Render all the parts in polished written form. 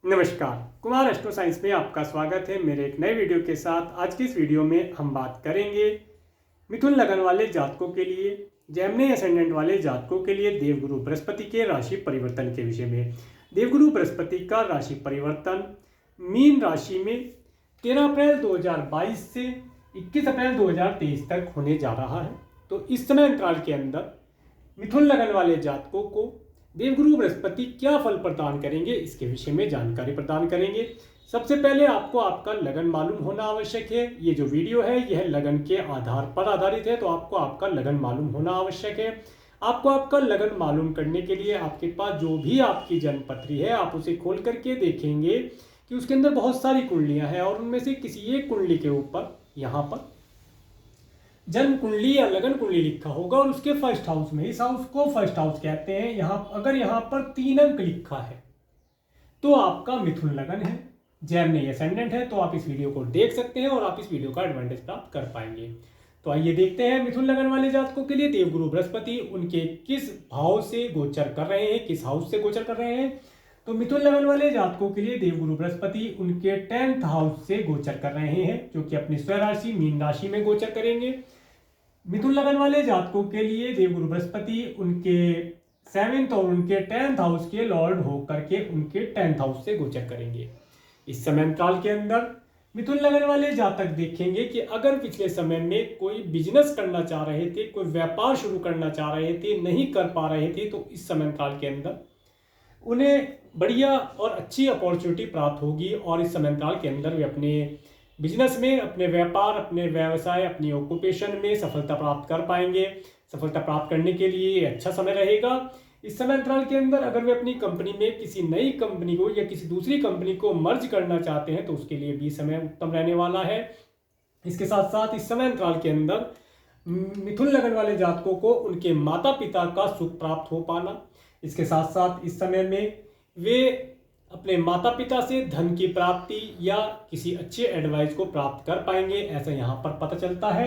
नमस्कार, Kumar astro science में आपका स्वागत है मेरे एक नए वीडियो के साथ। आज की इस वीडियो में हम बात करेंगे मिथुन लगन वाले जातकों के लिए, जेमिनी असेंडेंट वाले जातकों के लिए देवगुरु बृहस्पति के राशि परिवर्तन के विषय में। देवगुरु बृहस्पति का राशि परिवर्तन मीन राशि में 13 अप्रैल 2022 से 21 अप्रैल 2023 तक होने जा रहा है। तो इस समय अंतराल के अंदर मिथुन लगन वाले जातकों को देवगुरु बृहस्पति क्या फल प्रदान करेंगे, इसके विषय में जानकारी प्रदान करेंगे। सबसे पहले आपको आपका लगन मालूम होना आवश्यक है। ये जो वीडियो है यह लगन के आधार पर आधारित है, तो आपको आपका लगन मालूम होना आवश्यक है। आपको आपका लगन मालूम करने के लिए आपके पास जो भी आपकी जन्मपत्री है आप उसे खोल करके देखेंगे कि उसके अंदर बहुत सारी कुंडलियां हैं और उनमें से किसी एक कुंडली के ऊपर यहाँ पर जन्म कुंडली या लगन कुंडली लिखा होगा और उसके फर्स्ट हाउस में, इस हाउस को फर्स्ट हाउस कहते हैं। अगर यहाँ पर 3 अंक लिखा है तो आपका मिथुन लगन है, जेमिनी असेंडेंट है। तो आप इस वीडियो को देख सकते हैं और आप इस वीडियो का एडवांटेज प्राप्त कर पाएंगे। तो आइए देखते हैं मिथुन लगन वाले जातकों के लिए देवगुरु बृहस्पति उनके किस भाव से गोचर कर रहे हैं, किस हाउस से गोचर कर रहे हैं। तो मिथुन लगन वाले जातकों के लिए देवगुरु बृहस्पति उनके 10th हाउस से गोचर कर रहे हैं, जो कि अपनी स्वराशि मीन राशि में गोचर करेंगे। मिथुन लगन वाले जातकों के लिए देवगुरु बृहस्पति उनके 7th और उनके 10th हाउस के लॉर्ड होकर के उनके 10th हाउस से गोचर करेंगे। इस समय अंतराल के अंदर मिथुन लगन वाले जातक देखेंगे कि अगर पिछले समय में कोई बिजनेस करना चाह रहे थे, कोई व्यापार शुरू करना चाह रहे थे, नहीं कर पा रहे थे, तो इस समय अंतराल के अंदर उन्हें बढ़िया और अच्छी अपॉर्चुनिटी प्राप्त होगी और इस समय अंतराल के अंदर वे अपने बिजनेस में, अपने व्यापार, अपने व्यवसाय, अपनी ऑक्यूपेशन में सफलता प्राप्त कर पाएंगे। सफलता प्राप्त करने के लिए अच्छा समय रहेगा। इस समय अंतराल के अंदर अगर वे अपनी कंपनी में किसी नई कंपनी को या किसी दूसरी कंपनी को मर्ज करना चाहते हैं तो उसके लिए भी समय उत्तम रहने वाला है। इसके साथ साथ इस समय अंतराल के अंदर मिथुन लगन वाले जातकों को उनके माता पिता का सुख प्राप्त हो पाना, इसके साथ साथ इस समय में वे अपने माता पिता से धन की प्राप्ति या किसी अच्छे एडवाइस को प्राप्त कर पाएंगे, ऐसा यहाँ पर पता चलता है।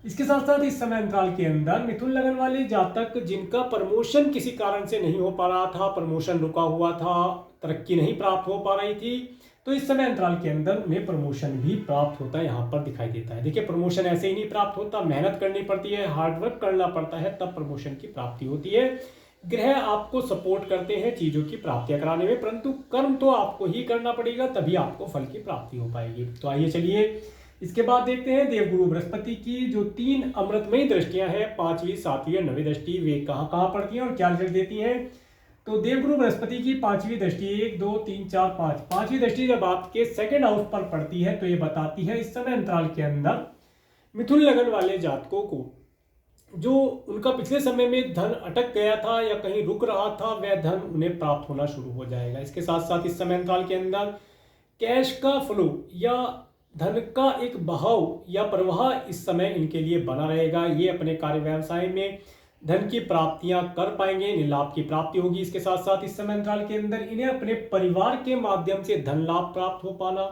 इसके साथ साथ इस समय अंतराल के अंदर मिथुन लगन वाले जातक जिनका प्रमोशन किसी कारण से नहीं हो पा रहा था, प्रमोशन रुका हुआ था, तरक्की नहीं प्राप्त हो पा रही थी, तो इस समय अंतराल के अंदर उन्हें प्रमोशन भी प्राप्त होता है, यहाँ पर दिखाई देता है। देखिए, प्रमोशन ऐसे ही नहीं प्राप्त होता, मेहनत करनी पड़ती है, हार्डवर्क करना पड़ता है, तब प्रमोशन की प्राप्ति होती है। ग्रह आपको सपोर्ट करते हैं चीजों की प्राप्तियां कराने में, परंतु कर्म तो आपको ही करना पड़ेगा, तभी आपको फल की प्राप्ति हो पाएगी। तो आइए चलिए इसके बाद देखते हैं देवगुरु बृहस्पति की जो 3 अमृतमयी दृष्टियां हैं, 5वीं, 7वीं और 9वीं दृष्टि, वे कहाँ कहाँ पड़ती हैं और क्या रिजल्ट देती हैं। तो देवगुरु बृहस्पति की 5वीं दृष्टि 1, 2, 3, 4, 5, 5वीं दृष्टि जब आपके 2nd हाउस पर पड़ती है तो ये बताती है इस समय अंतराल के अंदर मिथुन लगन वाले जातकों को जो उनका पिछले समय में धन अटक गया था या कहीं रुक रहा था, वह धन उन्हें प्राप्त होना शुरू हो जाएगा। इसके साथ साथ इस समय अंतराल के अंदर कैश का फ्लो या धन का एक बहाव या प्रवाह इस समय इनके लिए बना रहेगा। ये अपने कार्य व्यवसाय में धन की प्राप्तियां कर पाएंगे, इन्हें लाभ की प्राप्ति होगी। इसके साथ साथ इस समय अंतराल के अंदर इन्हें अपने परिवार के माध्यम से धन लाभ प्राप्त हो पाना,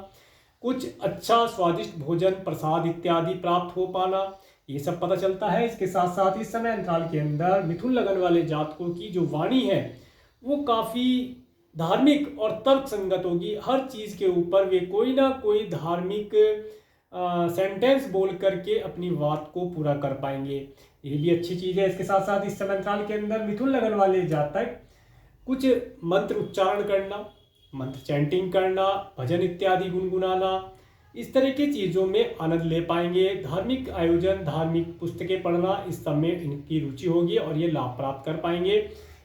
कुछ अच्छा स्वादिष्ट भोजन, प्रसाद इत्यादि प्राप्त हो पाना, ये सब पता चलता है। इसके साथ साथ इस समय अंतराल के अंदर मिथुन लगन वाले जातकों की जो वाणी है वो काफ़ी धार्मिक और तर्क संगत होगी। हर चीज़ के ऊपर वे कोई ना कोई धार्मिक सेंटेंस बोल करके अपनी बात को पूरा कर पाएंगे, ये भी अच्छी चीज़ है। इसके साथ साथ इस समय अंतराल के अंदर मिथुन लगन वाले जातक कुछ मंत्र उच्चारण करना, मंत्र चैंटिंग करना, भजन इत्यादि गुनगुनाना, इस तरह की चीज़ों में आनंद ले पाएंगे। धार्मिक आयोजन, धार्मिक पुस्तकें पढ़ना, इस सब में इनकी रुचि होगी और ये लाभ प्राप्त कर पाएंगे।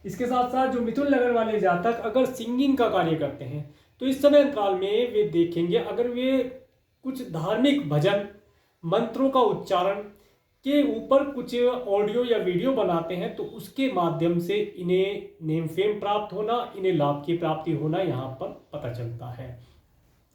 इसके साथ साथ जो मिथुन लगन वाले जातक अगर सिंगिंग का कार्य करते हैं तो इस समय अंतराल में वे देखेंगे अगर वे कुछ धार्मिक भजन, मंत्रों का उच्चारण के ऊपर कुछ ऑडियो या वीडियो बनाते हैं तो उसके माध्यम से इन्हें नेम फेम प्राप्त होना, इन्हें लाभ की प्राप्ति होना यहाँ पर पता चलता है।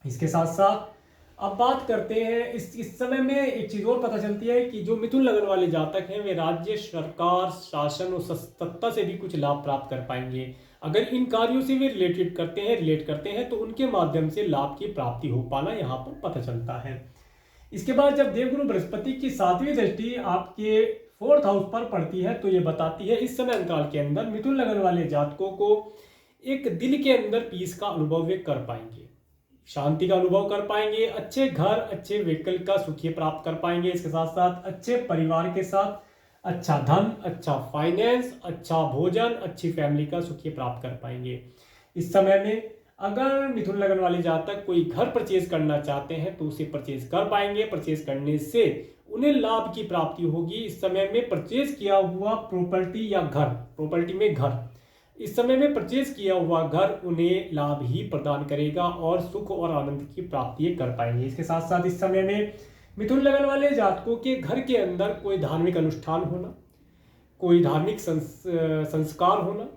इसके साथ साथ अब बात करते हैं इस समय में एक चीज और पता चलती है कि जो मिथुन लगन वाले जातक हैं वे राज्य, सरकार, शासन और सत्ता से भी कुछ लाभ प्राप्त कर पाएंगे। अगर इन कार्यों से वे रिलेट करते हैं तो उनके माध्यम से लाभ की प्राप्ति हो पाना यहाँ पर पता चलता है। इसके बाद जब देवगुरु बृहस्पति की 7वीं दृष्टि आपके 4th हाउस पर पड़ती है तो ये बताती है इस समय अंतराल के अंदर मिथुन लगन वाले जातकों को एक दिल के अंदर पीस का अनुभव वे कर पाएंगे, शांति का अनुभव कर पाएंगे, अच्छे घर अच्छे व्हीकल का सुखी प्राप्त कर पाएंगे। इसके साथ साथ अच्छे परिवार के साथ अच्छा धन, अच्छा फाइनेंस, अच्छा भोजन, अच्छी फैमिली का सुखी प्राप्त कर पाएंगे। इस समय में अगर मिथुन लगन वाले जातक कोई घर परचेज करना चाहते हैं तो उसे परचेज कर पाएंगे। परचेज करने से उन्हें लाभ की प्राप्ति होगी। इस समय में परचेज किया हुआ प्रॉपर्टी या घर, प्रॉपर्टी में घर, इस समय में परचेज किया हुआ घर उन्हें लाभ ही प्रदान करेगा और सुख और आनंद की प्राप्ति कर पाएंगे। इसके साथ साथ इस समय में मिथुन लगन वाले जातकों के घर के अंदर कोई धार्मिक अनुष्ठान होना, कोई धार्मिक संस्कार होना,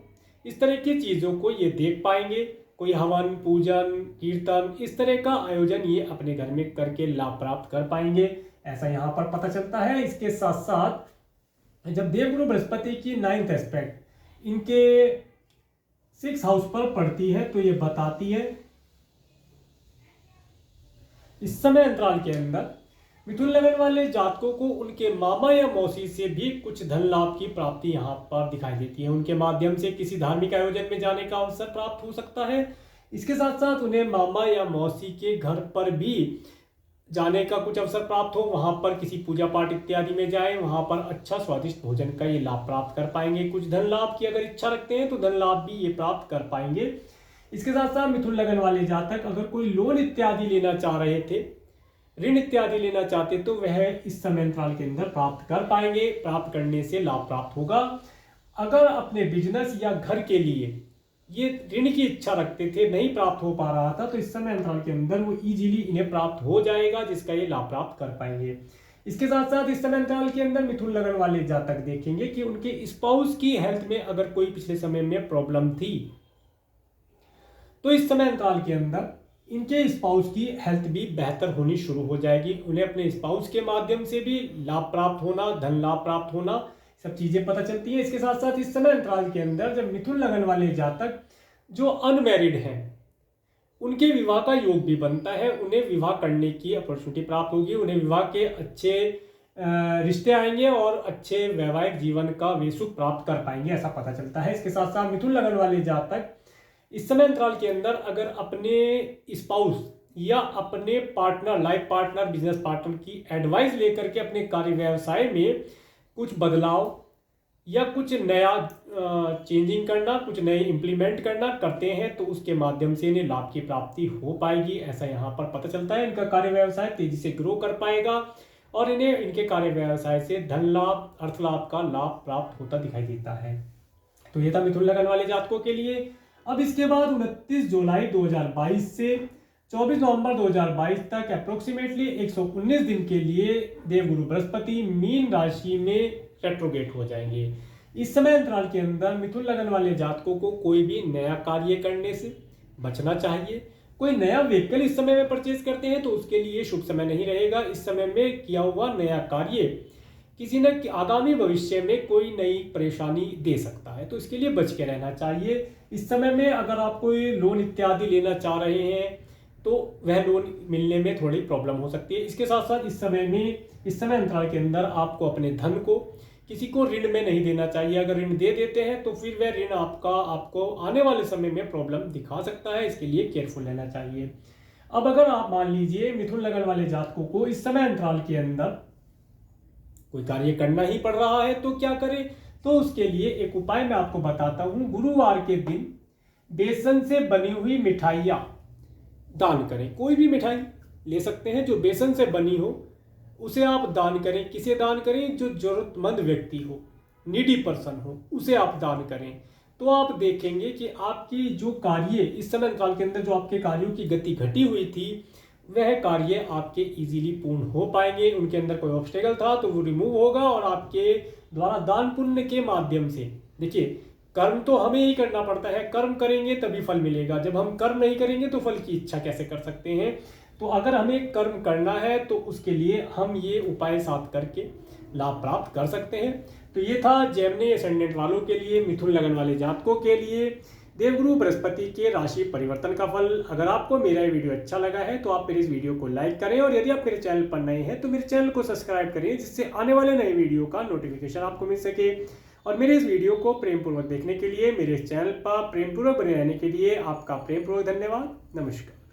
इस तरह की चीज़ों को ये देख पाएंगे। कोई हवन, पूजन, कीर्तन, इस तरह का आयोजन ये अपने घर में करके लाभ प्राप्त कर पाएंगे, ऐसा यहाँ पर पता चलता है। इसके साथ साथ जब देवगुरु बृहस्पति की 9th एस्पेक्ट इनके 6th हाउस पर पड़ती है तो ये बताती है इस समय अंतराल के अंदर मिथुन लगन वाले जातकों को उनके मामा या मौसी से भी कुछ धन लाभ की प्राप्ति यहाँ पर दिखाई देती है। उनके माध्यम से किसी धार्मिक आयोजन में जाने का अवसर प्राप्त हो सकता है। इसके साथ साथ उन्हें मामा या मौसी के घर पर भी जाने का कुछ अवसर प्राप्त हो, वहां पर किसी पूजा पाठ इत्यादि में जाए, वहां पर अच्छा स्वादिष्ट भोजन का ये लाभ प्राप्त कर पाएंगे। कुछ धन लाभ की अगर इच्छा रखते हैं तो धन लाभ भी ये प्राप्त कर पाएंगे। इसके साथ साथ मिथुन लगन वाले जातक अगर कोई लोन इत्यादि लेना चाह रहे थे, ऋण इत्यादि लेना चाहते तो वह इस समय अंतराल के अंदर प्राप्त कर पाएंगे। प्राप्त करने से लाभ प्राप्त होगा। अगर अपने बिजनेस या घर के लिए ये ऋण की इच्छा रखते थे, नहीं प्राप्त हो पा रहा था, तो इस समय अंतराल के अंदर वो इजीली इन्हें प्राप्त हो जाएगा, जिसका ये लाभ प्राप्त कर पाएंगे। इसके साथ साथ इस समय अंतराल के अंदर मिथुन लगन वाले जातक देखेंगे कि उनके स्पाउस की हेल्थ में अगर कोई पिछले समय में प्रॉब्लम थी तो इस समय अंतराल के अंदर इनके स्पाउस की हेल्थ भी बेहतर होनी शुरू हो जाएगी। उन्हें अपने स्पाउस के माध्यम से भी लाभ प्राप्त होना, धन लाभ प्राप्त होना, सब चीजें पता चलती हैं। इसके साथ साथ इस समय अंतराल के अंदर जब मिथुन लगन वाले जातक जो अनमैरिड हैं उनके विवाह का योग भी बनता है। उन्हें विवाह करने की अपॉर्चुनिटी प्राप्त होगी, उन्हें विवाह के अच्छे रिश्ते आएंगे और अच्छे वैवाहिक जीवन का वे सुख प्राप्त कर पाएंगे, ऐसा पता चलता है। इसके साथ साथ मिथुन लगन वाले जातक इस समय अंतराल के अंदर अगर अपने स्पाउस या अपने partner, life partner, business partner की एडवाइस लेकर के अपने कार्य व्यवसाय में कुछ बदलाव या कुछ नया चेंजिंग करना, कुछ नए इंप्लीमेंट करना करते हैं तो उसके माध्यम से इन्हें लाभ की प्राप्ति हो पाएगी, ऐसा यहाँ पर पता चलता है। इनका कार्य व्यवसाय तेजी से ग्रो कर पाएगा और इन्हें इनके कार्य व्यवसाय से धन लाभ, अर्थ लाभ का लाभ प्राप्त होता दिखाई देता है। तो ये था मिथुन लगन वाले जातकों के लिए। अब इसके बाद 29 जुलाई 2022 से 24 नवंबर 2022 तक अप्रोक्सीमेटली 119 दिन के लिए देवगुरु बृहस्पति मीन राशि में रेट्रोगेट हो जाएंगे। इस समय अंतराल के अंदर मिथुन लगन वाले जातकों को कोई भी नया कार्य करने से बचना चाहिए। कोई नया व्हीकल इस समय में परचेज करते हैं तो उसके लिए शुभ समय नहीं रहेगा। इस समय में किया हुआ नया कार्य किसी न आगामी भविष्य में कोई नई परेशानी दे सकता है, तो इसके लिए बच के रहना चाहिए। इस समय में अगर आप कोई लोन इत्यादि लेना चाह रहे हैं तो वह लोन मिलने में थोड़ी प्रॉब्लम हो सकती है। इसके साथ साथ इस समय अंतराल के अंदर आपको अपने धन को किसी को ऋण में नहीं देना चाहिए। अगर ऋण दे देते हैं तो फिर वह ऋण आपको आने वाले समय में प्रॉब्लम दिखा सकता है, इसके लिए केयरफुल रहना चाहिए। अब अगर आप मान लीजिए मिथुन लगन वाले जातकों को इस समय अंतराल के अंदर कोई कार्य करना ही पड़ रहा है तो क्या करें, तो उसके लिए एक उपाय मैं आपको बताता हूं। गुरुवार के दिन बेसन से बनी हुई मिठाइयां दान करें। कोई भी मिठाई ले सकते हैं जो बेसन से बनी हो, उसे आप दान करें। किसे दान करें? जो जरूरतमंद व्यक्ति हो, नीडी पर्सन हो, उसे आप दान करें। तो आप देखेंगे कि आपकी जो कार्य इस समय काल के अंदर जो आपके कार्यों की गति घटी हुई थी वह कार्य आपके इजीली पूर्ण हो पाएंगे। उनके अंदर कोई ऑब्स्टेकल था तो वो रिमूव होगा और आपके द्वारा दान पुण्य के माध्यम से, देखिए कर्म तो हमें ही करना पड़ता है, कर्म करेंगे तभी फल मिलेगा। जब हम कर्म नहीं करेंगे तो फल की इच्छा कैसे कर सकते हैं। तो अगर हमें कर्म करना है तो उसके लिए हम ये उपाय साथ करके लाभ प्राप्त कर सकते हैं। तो ये था जेमिनी एसेंडेंट वालों के लिए, मिथुन लगन वाले जातकों के लिए देवगुरु बृहस्पति के राशि परिवर्तन का फल। अगर आपको मेरा ये वीडियो अच्छा लगा है तो आप मेरे इस वीडियो को लाइक करें और यदि आप मेरे चैनल पर नए हैं तो मेरे चैनल को सब्सक्राइब करें, जिससे आने वाले नए वीडियो का नोटिफिकेशन आपको मिल सके। और मेरे इस वीडियो को प्रेमपूर्वक देखने के लिए, मेरे इस चैनल पर प्रेमपूर्वक बने रहने के लिए आपका प्रेमपूर्वक धन्यवाद। नमस्कार।